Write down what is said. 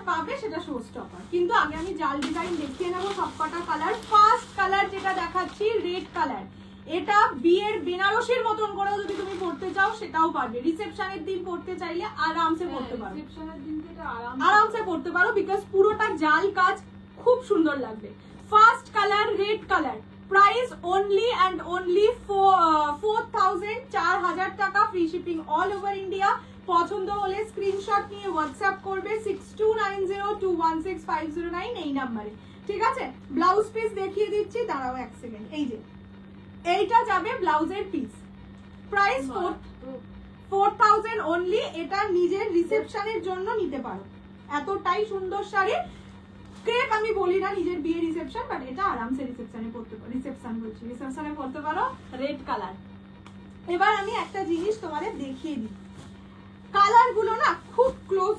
পাবে সেটা show stopper. কিন্তু আগে আমি জাল ডিজাইন দেখিয়ে নেবো সবকটা কালার। ফার্স্ট কালার যেটা দেখাচ্ছি রেড কালার, এটা বিয়ের বেনারসির মতন করেও যদি তুমি পড়তে চাও সেটাও পারবে। রিসেপশনের দিন পড়তে চাইলে আরামসে পড়তে পারো, রিসেপশনের দিন থেকে আরামসে পড়তে পারো, বিকজ পুরোটা জাল কাজ, খুব সুন্দর লাগবে। First colour red colour, price only and only 4,000 টাকা, free shipping all over India. পছন্দ হলে স্ক্রিনশট নিয়ে হোয়াটসঅ্যাপ করবে 6290216509 এই নাম্বারে, ঠিক আছে? ব্লাউজ পিস দেখিয়ে দিচ্ছি, দাঁড়াও এক সেকেন্ড। এই যে এইটা যাবে ব্লাউজের পিস, প্রাইস 4,000 অনলি। এটা নিজের রিসেপশনের জন্য নিতে পারো, এতটাই সুন্দর শাড়ি। ক্রেপ আমি বলি না নিজের বিয়ে রিসেপশন, বাট এটা আরামসে রিসেপশনে পড়তে পারো, রিসেপশনে পড়তে পারো। Red colour. এবার আমি একটা জিনিস তোমাদের দেখিয়ে দিই, কালার গুলো না খুব ক্লোজ,